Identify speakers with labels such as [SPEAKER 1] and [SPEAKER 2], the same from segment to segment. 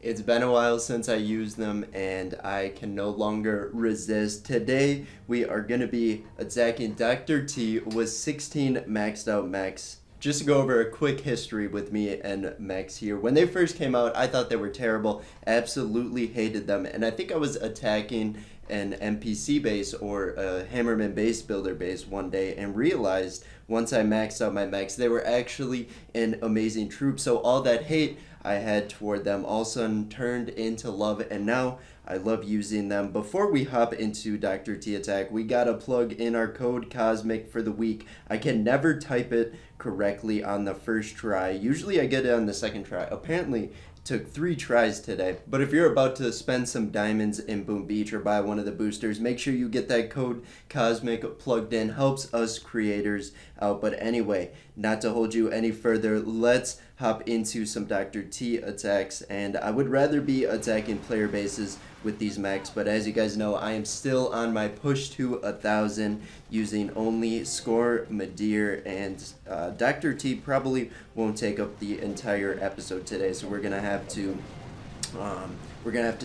[SPEAKER 1] It's been a while since I used them and I can no longer resist. Today we are going to be attacking Dr. T with 16 maxed out mechs. Just to go over a quick history with me and mechs here. When they first came out, I thought they were terrible. Absolutely hated them. And I think I was attacking an NPC base or a Hammerman base builder base one day and realized once I maxed out my mechs, they were actually an amazing troop. So all that hate I had toward them all of a sudden turned into love, and now I love using them. Before we hop into Dr. T attack, we gotta plug in our code COSMIC for the week. I can never type it correctly on the first try. Usually I get it on the second try. Apparently took 3 tries today. But if you're about to spend some diamonds in Boom Beach or buy one of the boosters, make sure you get that code COSMIC plugged in. Helps us creators out. But anyway, not to hold you any further, let's hop into some Dr. T attacks. And I would rather be attacking player bases with these mechs, but as you guys know, I am still on my push to 1,000 using only Score, Madeir, and Dr. T probably won't take up the entire episode today, so we're gonna have to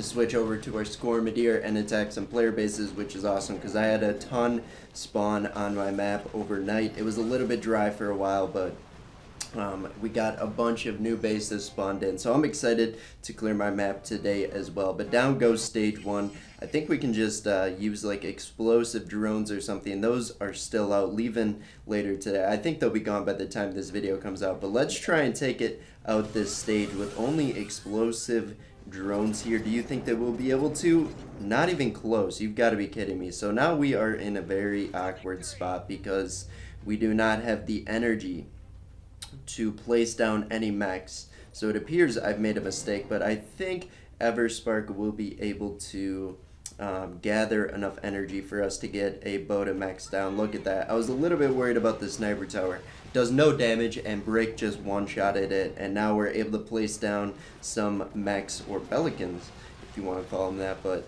[SPEAKER 1] switch over to our Score, Madeir, and attack some player bases, which is awesome because I had a ton spawn on my map overnight. It was a little bit dry for a while, but we got a bunch of new bases spawned in, so I'm excited to clear my map today as well. But down goes stage 1. I think we can just use like explosive drones or something. Those are still out, leaving later today. I think they'll be gone by the time this video comes out, but let's try and take it out this stage with only explosive drones here. Do you think that we'll be able to? Not even close. You've got to be kidding me. So now we are in a very awkward spot because we do not have the energy to place down any mechs. So it appears I've made a mistake, but I think Everspark will be able to gather enough energy for us to get a boat of mechs down. Look at that. I was a little bit worried about the sniper tower. Does no damage and Brick just one-shotted it, and now we're able to place down some mechs or pelicans, if you want to call them that, but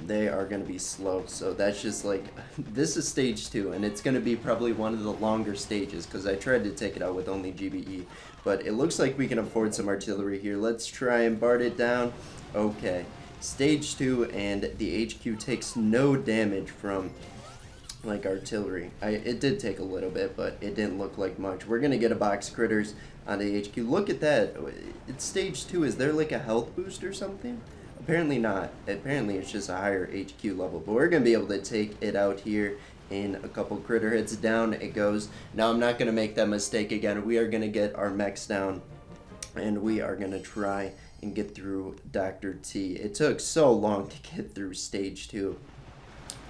[SPEAKER 1] they are going to be slow. So that's just like, this is stage 2, and it's going to be probably one of the longer stages because I tried to take it out with only GBE, but it looks like we can afford some artillery here. Let's try and BART it down. Okay, stage 2, and the HQ takes no damage from like artillery. It did take a little bit, but it didn't look like much. We're going to get a box critters on the HQ. Look at that. It's stage 2. Is there like a health boost or something? Apparently not. Apparently it's just a higher HQ level. But we're going to be able to take it out here in a couple critter hits. Down it goes. Now I'm not going to make that mistake again. We are going to get our mechs down, and we are going to try and get through Dr. T. It took so long to get through stage 2.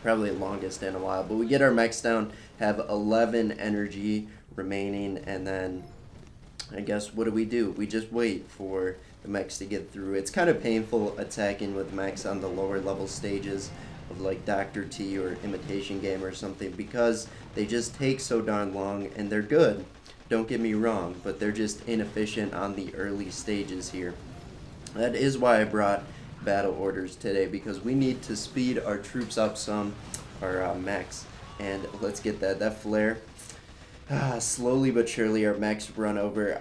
[SPEAKER 1] Probably the longest in a while. But we get our mechs down, have 11 energy remaining, and then I guess what do? We just wait for the mechs to get through. It's kind of painful attacking with mechs on the lower level stages of like Dr. T or Imitation Game or something because they just take so darn long, and they're good, don't get me wrong, but they're just inefficient on the early stages here. That is why I brought battle orders today, because we need to speed our troops up some, our mechs. And let's get that flare. Slowly but surely our mechs run over.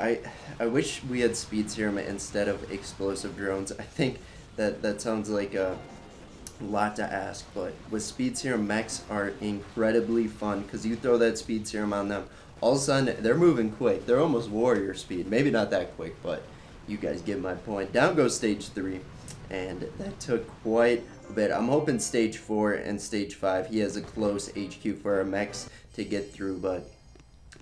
[SPEAKER 1] I wish we had speed serum instead of explosive drones. I think that sounds like a lot to ask, but with speed serum, mechs are incredibly fun because you throw that speed serum on them, all of a sudden they're moving quick. They're almost warrior speed. Maybe not that quick, but you guys get my point. Down goes stage 3, and that took quite a bit. I'm hoping stage 4 and stage 5 he has a close HQ for our mechs to get through, but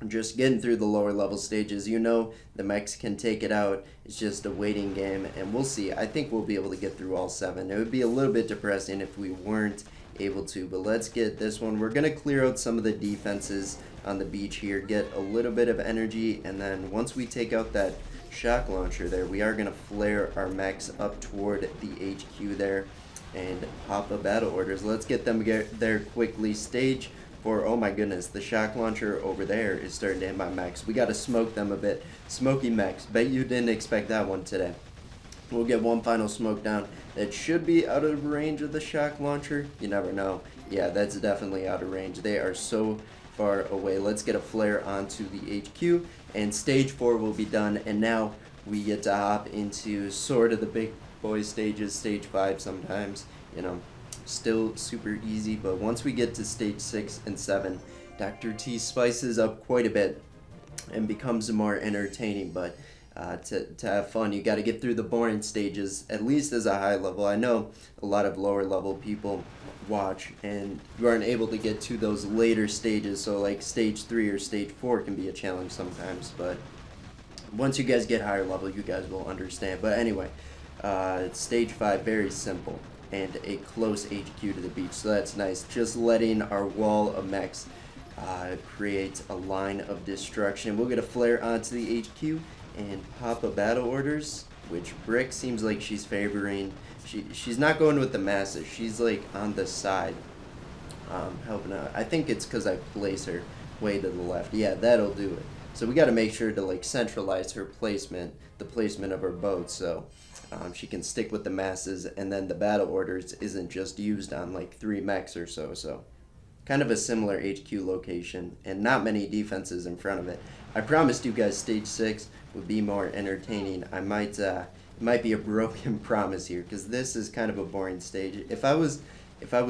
[SPEAKER 1] just getting through the lower level stages, you know, the mechs can take it out. It's just a waiting game, and we'll see. I think we'll be able to get through all 7. It would be a little bit depressing if we weren't able to, but let's get this one. We're going to clear out some of the defenses on the beach here, get a little bit of energy, and then once we take out that shock launcher there, we are going to flare our mechs up toward the HQ there and pop the battle orders. Let's get them there quickly. Stage 4, oh my goodness, the shock launcher over there is starting to hit my mechs. We got to smoke them a bit. Smoky mechs. Bet you didn't expect that one today. We'll get one final smoke down. That should be out of range of the shock launcher. You never know. Yeah, that's definitely out of range. They are so far away. Let's get a flare onto the HQ, and stage 4 will be done, and now we get to hop into sort of the big boy stages, stage 5 sometimes, you know, still super easy. But once we get to stage 6 and 7, Dr. T spices up quite a bit and becomes more entertaining. But to have fun, you got to get through the boring stages, at least as a high level. I know a lot of lower level people watch and you aren't able to get to those later stages, so like stage 3 or stage 4 can be a challenge sometimes, but once you guys get higher level, you guys will understand. But anyway, stage 5, very simple, and a close HQ to the beach, so that's nice. Just letting our wall of mechs create a line of destruction. We'll get a flare onto the HQ and pop a battle orders, which Brick seems like she's favoring. She's not going with the masses. She's like on the side, helping out. I think it's because I place her way to the left. Yeah, that'll do it. So we got to make sure to like centralize her placement, the placement of her boat, so she can stick with the masses, and then the battle orders isn't just used on like 3 mechs or so. So kind of a similar HQ location, and not many defenses in front of it. I promised you guys stage 6 would be more entertaining. I might it might be a broken promise here, because this is kind of a boring stage. If I was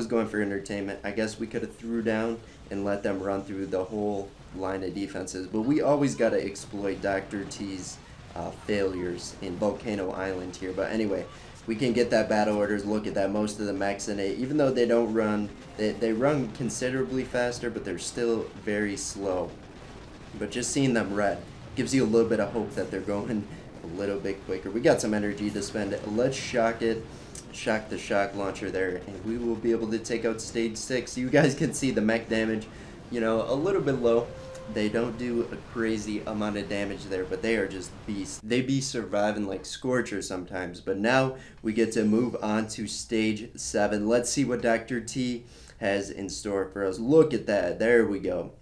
[SPEAKER 1] going for entertainment, I guess we could have threw down and let them run through the whole line of defenses, but we always got to exploit Dr. T's failures in Volcano Island here. But anyway, we can get that battle orders. Look at that, most of the mechs in it, even though they don't run, they run considerably faster, but they're still very slow. But just seeing them red gives you a little bit of hope that they're going a little bit quicker. We got some energy to spend. Let's shock it. Shock the shock launcher there, and we will be able to take out stage 6. You guys can see the mech damage, you know, a little bit low. They don't do a crazy amount of damage there, but they are just beasts. They be surviving like Scorchers sometimes. But now we get to move on to stage 7. Let's see what Dr. T has in store for us. Look at that. There we go.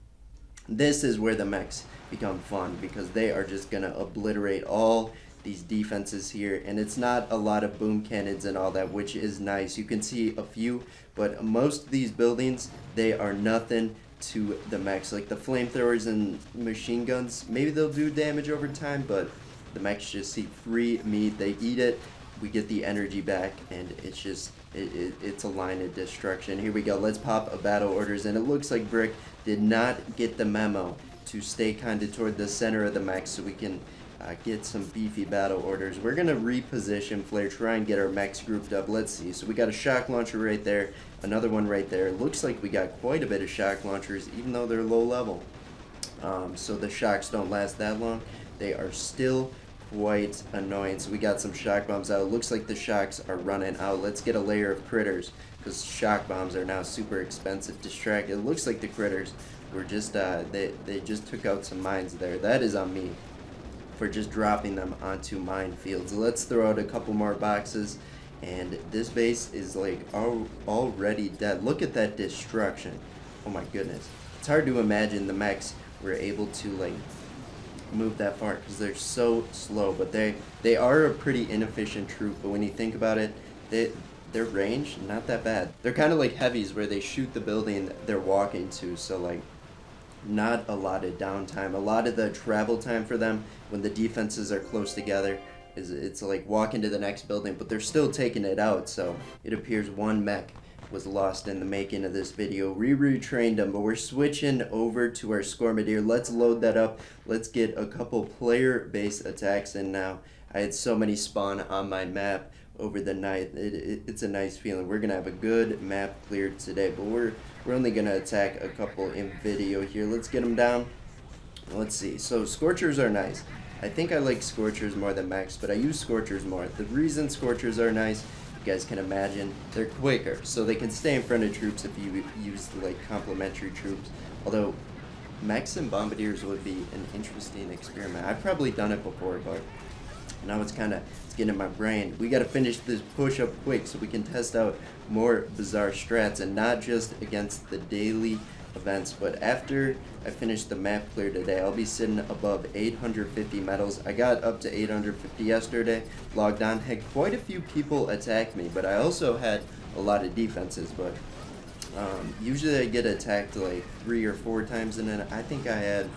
[SPEAKER 1] This is where the mechs become fun, because they are just going to obliterate all these defenses here, and it's not a lot of boom cannons and all that, which is nice. You can see a few, but most of these buildings, they are nothing to the mechs. Like the flamethrowers and machine guns, maybe they'll do damage over time, but the mechs just see free meat. They eat it, we get the energy back, and it's just it's a line of destruction. Here we go. Let's pop a battle orders, and it looks like Brick did not get the memo to stay kind of toward the center of the mech, so we can get some beefy battle orders. We're going to reposition flare, try and get our mechs grouped up. Let's see. So we got a shock launcher right there, another one right there. It looks like we got quite a bit of shock launchers, even though they're low level. So the shocks don't last that long. They are still quite annoying. So we got some shock bombs out. It looks like the shocks are running out. Let's get a layer of critters, because shock bombs are now super expensive. Distract. It looks like the critters were just, they just took out some mines there. That is on me for just dropping them onto minefields. Let's throw out a couple more boxes, and this base is like already dead. Look at that destruction. Oh my goodness. It's hard to imagine the mechs were able to like move that far, because they're so slow, but they are a pretty inefficient troop. But when you think about it, their range, not that bad. They're kind of like heavies, where they shoot the building they're walking to, so like not a lot of downtime. A lot of the travel time for them when the defenses are close together is it's like walking to the next building, but they're still taking it out. So it appears one mech was lost in the making of this video. We retrained them, but we're switching over to our Scormideer. Let's load that up. Let's get a couple player-based attacks in now. I had so many spawn on my map over the night. It's a nice feeling. We're gonna have a good map cleared today, but we're only gonna attack a couple in video here. Let's get them down. Let's see. So Scorchers are nice. I think I like Scorchers more than Mechs, but I use Scorchers more. The reason Scorchers are nice, you guys can imagine, they're quicker, so they can stay in front of troops if you use like complementary troops. Although Mechs and Bombardiers would be an interesting experiment. I've probably done it before, but now it's getting in my brain. We got to finish this push up quick so we can test out more bizarre strats, and not just against the daily events, but after I finish the map clear today, I'll be sitting above 850 medals. I got up to 850 yesterday, logged on, had quite a few people attack me, but I also had a lot of defenses. But usually I get attacked like 3 or 4 times, and then I think I had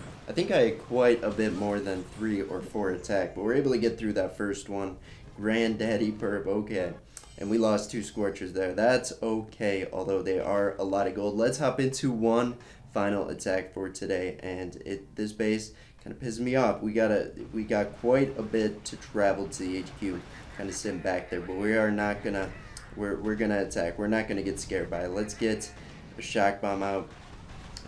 [SPEAKER 1] quite a bit more than 3 or 4 attack, but we're able to get through that first one, Granddaddy perp, okay. And we lost 2 Scorchers there. That's okay, although they are a lot of gold. Let's hop into one final attack for today, and this base kind of pisses me off. We got quite a bit to travel to the HQ, kind of sitting back there, but we are not gonna. We're gonna attack. We're not gonna get scared by it. Let's get a shock bomb out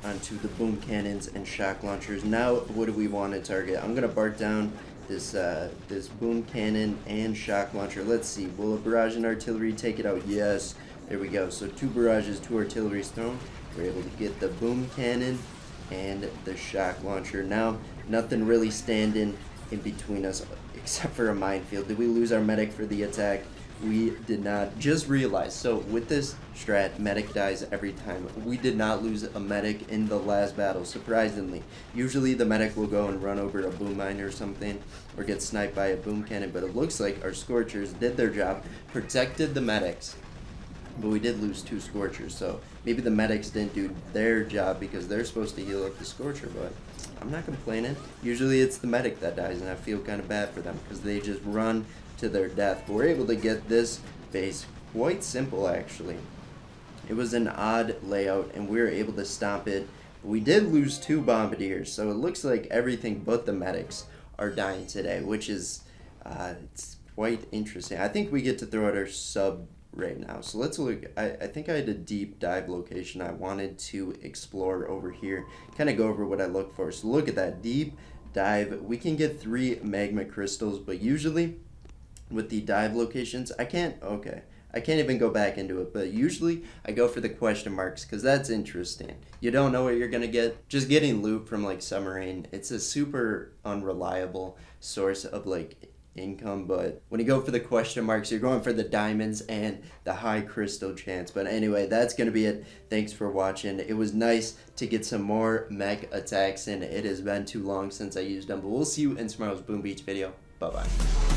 [SPEAKER 1] onto the boom cannons and shock launchers. Now, what do we want to target? I'm gonna bark down this boom cannon and shock launcher. Let's see. Will a barrage and artillery take it out? Yes. There we go. So 2 barrages, 2 artilleries thrown. We're able to get the boom cannon and the shock launcher. Now, nothing really standing in between us except for a minefield. Did we lose our medic for the attack? We did not. Just realized, so with this strat, medic dies every time. We did not lose a medic in the last battle, surprisingly. Usually the medic will go and run over a boom mine or something, or get sniped by a boom cannon, but it looks like our Scorchers did their job, protected the medics, but we did lose 2 Scorchers, so maybe the medics didn't do their job because they're supposed to heal up the Scorcher, but I'm not complaining. Usually it's the medic that dies, and I feel kind of bad for them because they just run to their death. But we're able to get this base quite simple, actually. It was an odd layout, and we were able to stomp it. But we did lose 2 bombardiers, so it looks like everything but the medics are dying today, which is it's quite interesting. I think we get to throw out our sub right now. So let's look. I think I had a deep dive location I wanted to explore over here. Kind of go over what I look for. So look at that deep dive. We can get 3 magma crystals, but usually with the dive locations, I can't even go back into it, but usually I go for the question marks because that's interesting. You don't know what you're gonna get. Just getting loot from like submarine, it's a super unreliable source of like income, but when you go for the question marks, you're going for the diamonds and the high crystal chance. But anyway, that's gonna be it. Thanks for watching. It was nice to get some more mech attacks in. It has been too long since I used them, but we'll see you in tomorrow's Boom Beach video. Bye bye.